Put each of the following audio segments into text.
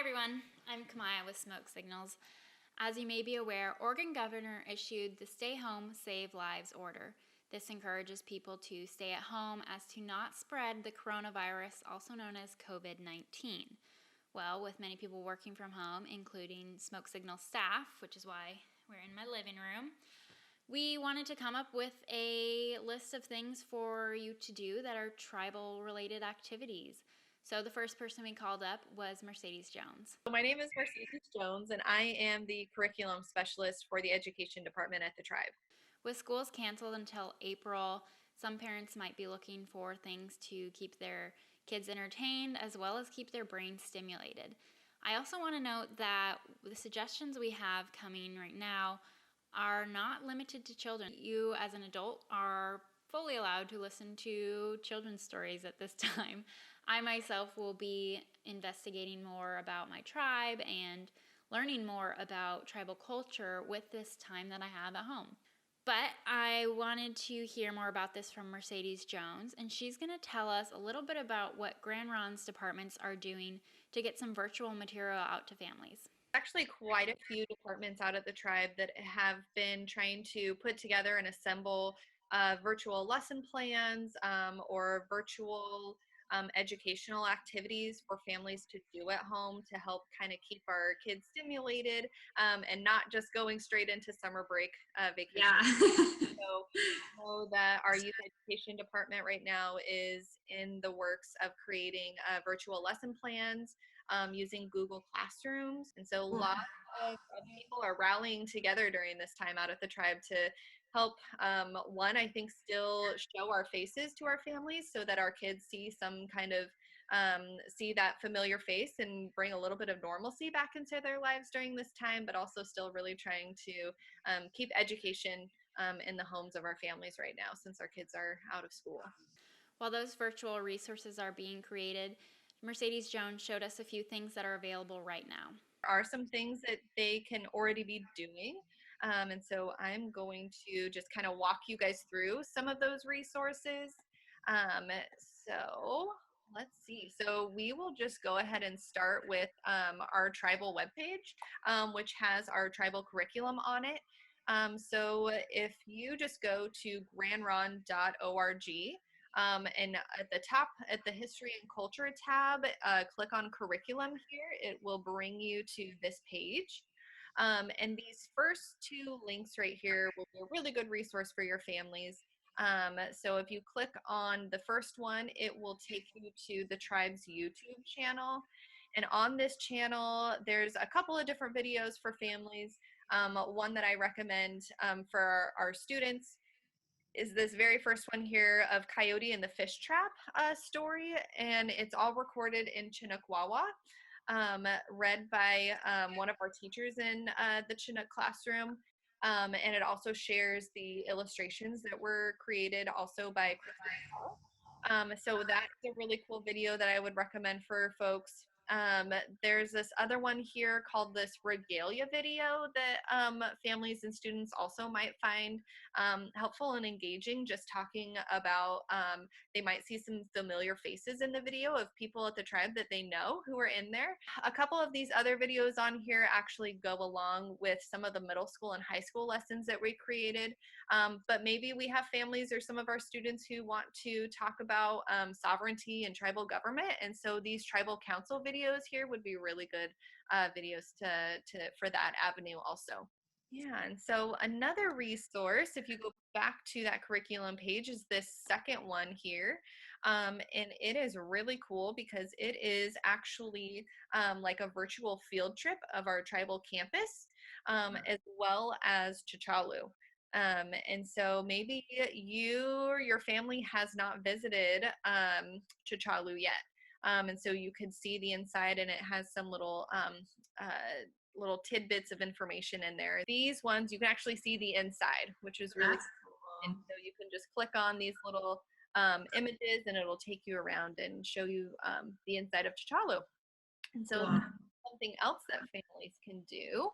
everyone, I'm Kamaya with Smoke Signals. As you may be aware, Oregon Governor issued the Stay Home, Save Lives order. This encourages people to stay at home as to not spread the coronavirus, also known as COVID-19. Well, with many people working from home, including Smoke Signal staff, which is why we're in my living room, we wanted to come up with a list of things for you to do that are tribal-related activities. So the first person we called up was Mercedes Jones. My name is Mercedes Jones, and I am the curriculum specialist for the education department at the tribe. With schools canceled until April, some parents might be looking for things to keep their kids entertained as well as keep their brains stimulated. I also want to note that the suggestions we have coming right now are not limited to children. You, as an adult, are fully allowed to listen to children's stories at this time. I myself will be investigating more about my tribe and learning more about tribal culture with this time that I have at home. But I wanted to hear more about this from Mercedes Jones, and she's going to tell us a little bit about what Grand Ron's departments are doing to get some virtual material out to families. Actually, quite a few departments out at the tribe that have been trying to put together and assemble virtual lesson plans or virtual educational activities for families to do at home to help kind of keep our kids stimulated and not just going straight into summer break vacation. Yeah. So I know that our youth education department right now is in the works of creating virtual lesson plans using Google Classrooms. And so lots of people are rallying together during this time out at the tribe to help, one, I think, still show our faces to our families so that our kids see some kind of see that familiar face and bring a little bit of normalcy back into their lives during this time, but also still really trying to keep education in the homes of our families right now since our kids are out of school. While those virtual resources are being created, Mercedes Jones showed us a few things that are available right now. There are some things that they can already be doing. And so I'm going to just kind of walk you guys through some of those resources. So let's see. So we will just go ahead and start with our tribal webpage, which has our tribal curriculum on it. So if you just go to grandron.org, and at the top, at the History and Culture tab, click on Curriculum here. It will bring you to this page. And these first two links right here will be a really good resource for your families. So if you click on the first one, it will take you to the tribe's YouTube channel. And on this channel, there's a couple of different videos for families. One that I recommend for our students is this very first one here of Coyote and the Fish Trap story, and it's all recorded in Chinookwawa, read by one of our teachers in the Chinook classroom, and it also shares the illustrations that were created also by Kristen. So that's a really cool video that I would recommend for folks. There's this other one here called this regalia video that families and students also might find helpful and engaging, just talking about they might see some familiar faces in the video of people at the tribe that they know who are in there. A couple of these other videos on here actually go along with some of the middle school and high school lessons that we created, but maybe we have families or some of our students who want to talk about sovereignty and tribal government, and so these tribal council videos here would be really good videos for that avenue also. Yeah, and so another resource, if you go back to that curriculum page, is this second one here. And it is really cool because it is actually like a virtual field trip of our tribal campus, as well as Chichalu. And so maybe you or your family has not visited Chichalu yet. And so you could see the inside, and it has some little little tidbits of information in there. These ones, you can actually see the inside, which is really cool. And so you can just click on these little images, and it'll take you around and show you the inside of Chichalu. And so that's something else that families can do.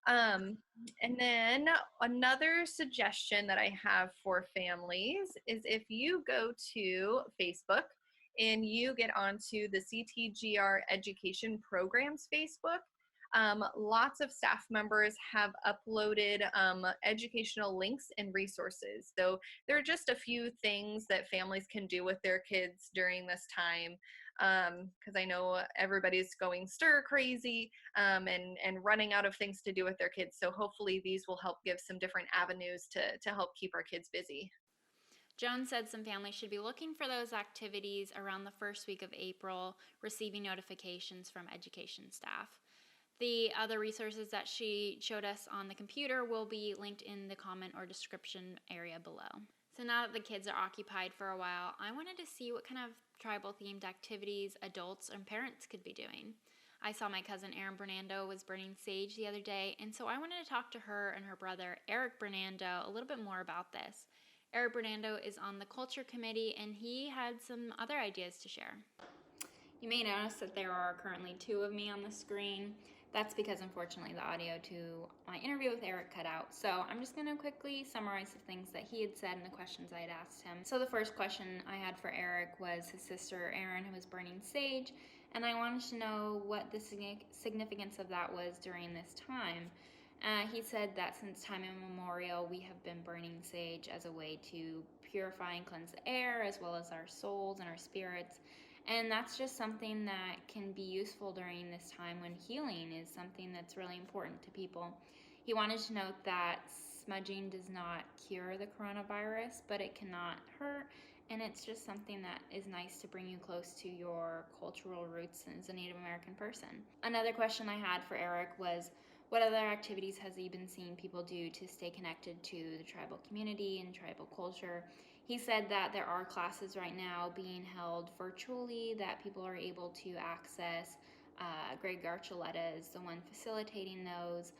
And then another suggestion that I have for families is if you go to Facebook and you get onto the CTGR Education Programs Facebook, lots of staff members have uploaded educational links and resources. So there are just a few things that families can do with their kids during this time, because I know everybody's going stir crazy, and running out of things to do with their kids. So hopefully these will help give some different avenues to help keep our kids busy. Joan said some families should be looking for those activities around the first week of April, receiving notifications from education staff. The other resources that she showed us on the computer will be linked in the comment or description area below. So now that the kids are occupied for a while, I wanted to see what kind of tribal themed activities adults and parents could be doing. I saw my cousin Erin Bernando was burning sage the other day, and so I wanted to talk to her and her brother Eric Bernando a little bit more about this. Eric Bernando is on the culture committee, and he had some other ideas to share. You may notice that there are currently two of me on the screen. That's because unfortunately the audio to my interview with Eric cut out. So I'm just going to quickly summarize the things that he had said and the questions I had asked him. So the first question I had for Eric was his sister Erin, who was burning sage, and I wanted to know what the significance of that was during this time. He said that since time immemorial, we have been burning sage as a way to purify and cleanse the air, as well as our souls and our spirits. And that's just something that can be useful during this time when healing is something that's really important to people. He wanted to note that smudging does not cure the coronavirus, but it cannot hurt, and it's just something that is nice to bring you close to your cultural roots as a Native American person. Another question I had for Eric was, what other activities has he been seeing people do to stay connected to the tribal community and tribal culture? He said that there are classes right now being held virtually that people are able to access. Greg Garchuleta is the one facilitating those.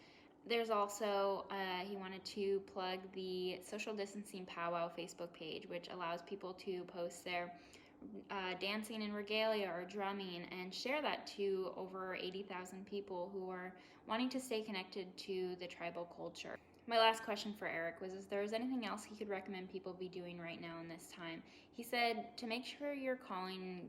There's also, he wanted to plug the Social Distancing Powwow Facebook page, which allows people to post their dancing in regalia or drumming and share that to over 80,000 people who are wanting to stay connected to the tribal culture. My last question for Eric was, if there was anything else he could recommend people be doing right now in this time. He said to make sure you're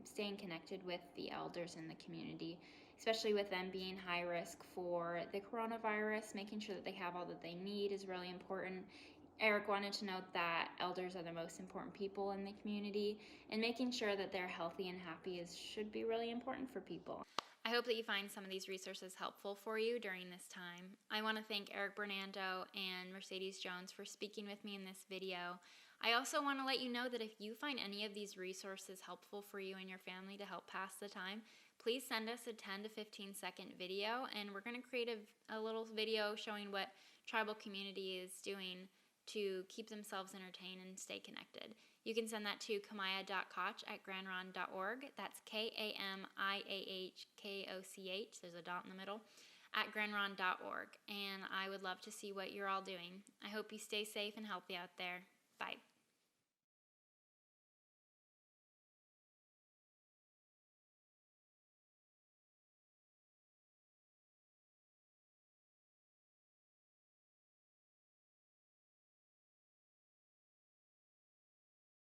staying connected with the elders in the community, especially with them being high risk for the coronavirus. Making sure that they have all that they need is really important. Eric wanted to note that elders are the most important people in the community, and making sure that they're healthy and happy should be really important for people. I hope that you find some of these resources helpful for you during this time. I want to thank Eric Bernando and Mercedes Jones for speaking with me in this video. I also want to let you know that if you find any of these resources helpful for you and your family to help pass the time, please send us a 10 to 15 second video, and we're going to create a little video showing what tribal community is doing to keep themselves entertained and stay connected. You can send that to kamaya.koch@grandron.org. That's KAMIAHKOCH. There's a dot in the middle. At grandron.org. And I would love to see what you're all doing. I hope you stay safe and healthy out there. Bye.